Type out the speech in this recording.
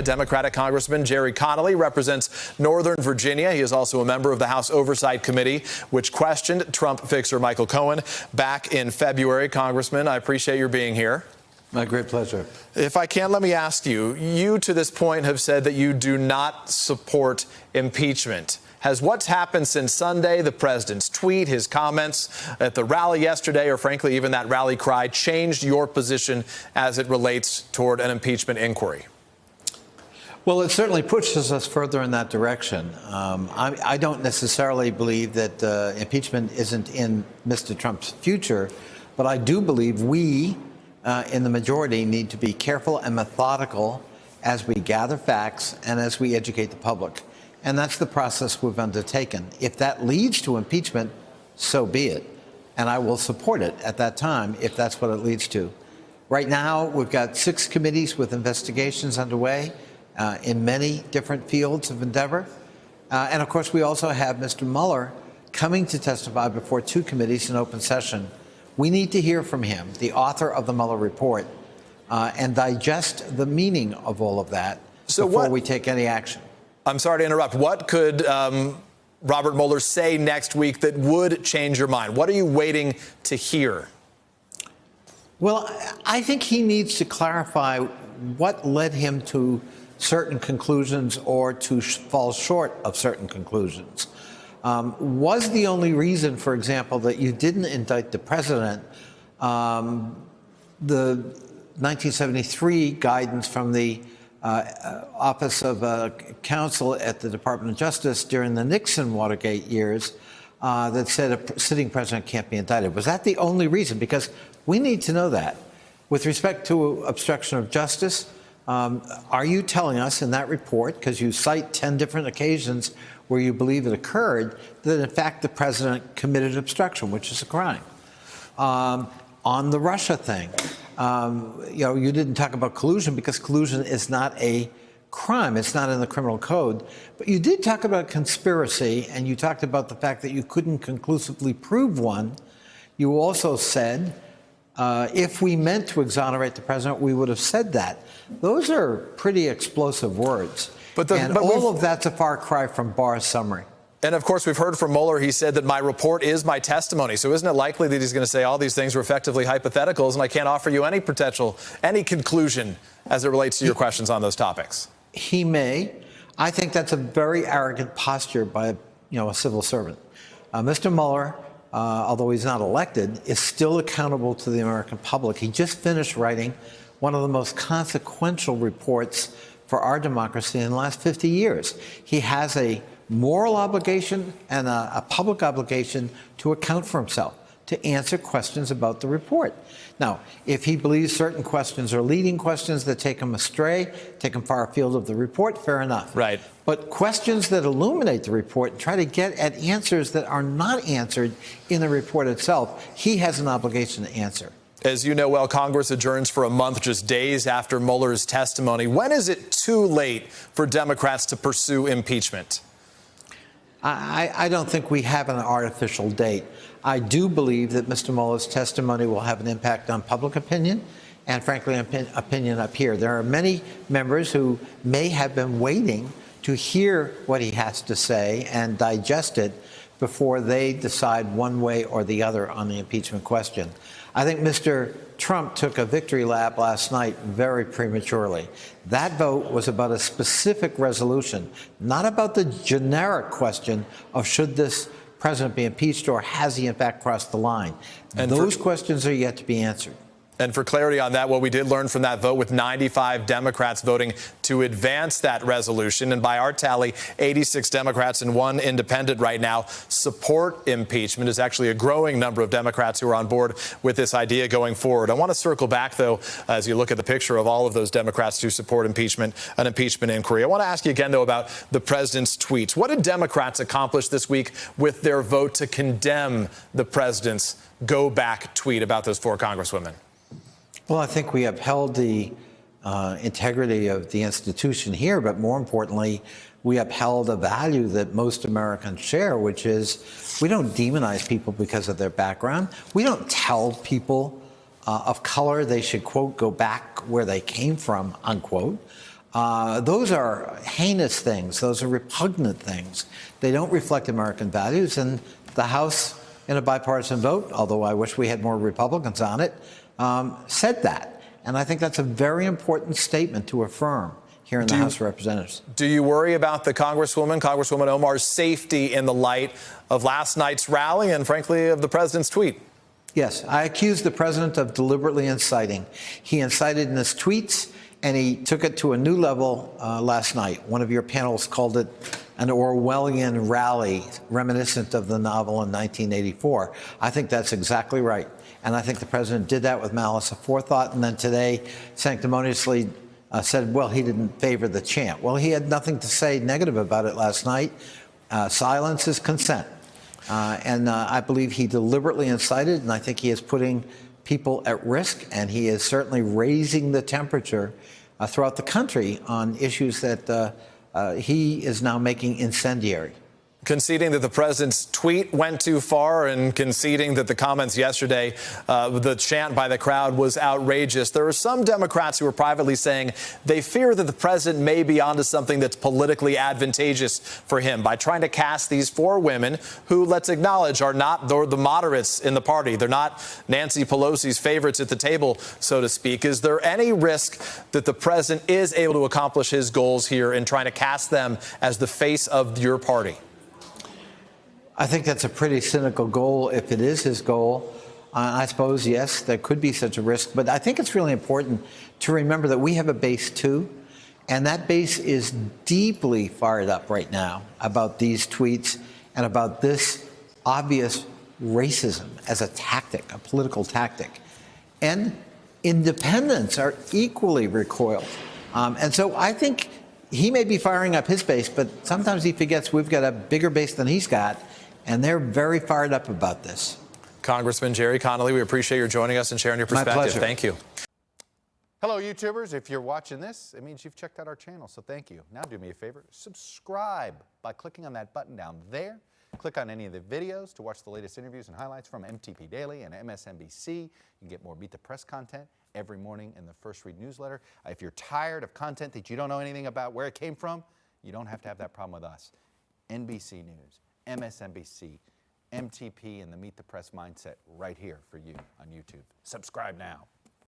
Democratic Congressman Jerry Connolly represents Northern Virginia. He is also a member of the House Oversight Committee, which questioned Trump fixer Michael Cohen back in February. Congressman, I appreciate your being here. My great pleasure. If I can, let me ask you, you to this point have said that you do not support impeachment. Has what's happened since Sunday, the president's tweet, his comments at the rally yesterday, or frankly, even that rally cry, changed your position as it relates toward an impeachment inquiry? Well, it certainly pushes us further in that direction. I don't necessarily believe that impeachment isn't in Mr. Trump's future, but I do believe we in the majority need to be careful and methodical as we gather facts and as we educate the public. And that's the process we've undertaken. If that leads to impeachment, so be it. And I will support it at that time if that's what it leads to. Right now, we've got 6 committees with investigations underway in many different fields of endeavor. And of course, we also have Mr. Mueller coming to testify before 2 committees in open session. We need to hear from him, the author of the Mueller report, and digest the meaning of all of that before we take any action. I'm sorry to interrupt. What could Robert Mueller say next week that would change your mind? What are you waiting to hear? Well, I think he needs to clarify what led him to certain conclusions or to fall short of certain conclusions. Was the only reason, for example, that you didn't indict the president the 1973 guidance from the Office of Counsel at the Department of Justice during the Nixon-Watergate years that said a sitting president can't be indicted? Was that the only reason? Because we need to know that. With respect to obstruction of justice, are you telling us in that report, because you cite 10 different occasions where you believe it occurred, that in fact the president committed obstruction, which is a crime? On the Russia thing, you didn't talk about collusion because collusion is not a crime. It's not in the criminal code. But you did talk about conspiracy, and you talked about the fact that you couldn't conclusively prove one. You also said, if we meant to exonerate the president, we would have said that. Those are pretty explosive words. But all of that's a far cry from Barr's summary. And of course, we've heard from Mueller. He said that my report is my testimony. So isn't it likely that he's going to say all these things were effectively hypotheticals and I can't offer you any any conclusion as it relates to your questions on those topics? He may. I think that's a very arrogant posture by a civil servant. Mr. Mueller, although he's not elected, is still accountable to the American public. He just finished writing one of the most consequential reports for our democracy in the last 50 years. He has a moral obligation and a public obligation to account for himself, to answer questions about the report. Now, if he believes certain questions are leading questions that take him astray, take him far afield of the report, fair enough. Right. But questions that illuminate the report and try to get at answers that are not answered in the report itself, he has an obligation to answer. As you know well, Congress adjourns for a month, just days after Mueller's testimony. When is it too late for Democrats to pursue impeachment? I don't think we have an artificial date. I do believe that Mr. Mueller's testimony will have an impact on public opinion and, frankly, opinion up here. There are many members who may have been waiting to hear what he has to say and digest it before they decide one way or the other on the impeachment question. I think Mr. Trump took a victory lap last night very prematurely. That vote was about a specific resolution, not about the generic question of should this president be impeached or has he in fact crossed the line. And those questions are yet to be answered. And for clarity on that, what we did learn from that vote, with 95 Democrats voting to advance that resolution, and by our tally, 86 Democrats and 1 independent right now support impeachment. Is actually a growing number of Democrats who are on board with this idea going forward. I want to circle back, though, as you look at the picture of all of those Democrats who support impeachment, an impeachment inquiry. I want to ask you again, though, about the president's tweets. What did Democrats accomplish this week with their vote to condemn the president's go back tweet about those 4 congresswomen? Well, I think we upheld the integrity of the institution here, but more importantly, we upheld a value that most Americans share, which is we don't demonize people because of their background. We don't tell people of color they should, quote, go back where they came from, unquote. Those are heinous things. Those are repugnant things. They don't reflect American values. And the House, in a bipartisan vote, although I wish we had more Republicans on it, said that. And I think that's a very important statement to affirm here in the House of Representatives. Do you worry about the Congresswoman Omar's safety in the light of last night's rally and, frankly, of the president's tweet? Yes, I accuse the president of deliberately inciting. He incited in his tweets, and he took it to a new level last night. One of your panels called it an Orwellian rally reminiscent of the novel in 1984. I think that's exactly right. And I think the president did that with malice aforethought, and then today sanctimoniously said, well, he didn't favor the chant. Well, he had nothing to say negative about it last night. Silence is consent. And I believe he deliberately incited, and I think he is putting people at risk, and he is certainly raising the temperature throughout the country on issues that he is now making incendiary. Conceding that the president's tweet went too far and conceding that the comments yesterday, the chant by the crowd was outrageous. There are some Democrats who are privately saying they fear that the president may be onto something that's politically advantageous for him by trying to cast these four women who, let's acknowledge, are not the moderates in the party. They're not Nancy Pelosi's favorites at the table, so to speak. Is there any risk that the president is able to accomplish his goals here in trying to cast them as the face of your party? I think that's a pretty cynical goal if it is his goal. I suppose, yes, there could be such a risk. But I think it's really important to remember that we have a base, too. And that base is deeply fired up right now about these tweets and about this obvious racism as a tactic, a political tactic. And independents are equally recoiled. And so I think he may be firing up his base, but sometimes he forgets we've got a bigger base than he's got. And they're very fired up about this. Congressman Gerry Connolly, we appreciate your joining us and sharing your perspective. My pleasure. Thank you. Hello, YouTubers. If you're watching this, it means you've checked out our channel, so thank you. Now do me a favor, subscribe by clicking on that button down there. Click on any of the videos to watch the latest interviews and highlights from MTP Daily and MSNBC. You can get more Meet the Press content every morning in the First Read newsletter. If you're tired of content that you don't know anything about where it came from, you don't have to have that problem with us. NBC News, MSNBC, MTP, and the Meet the Press mindset right here for you on YouTube. Subscribe now.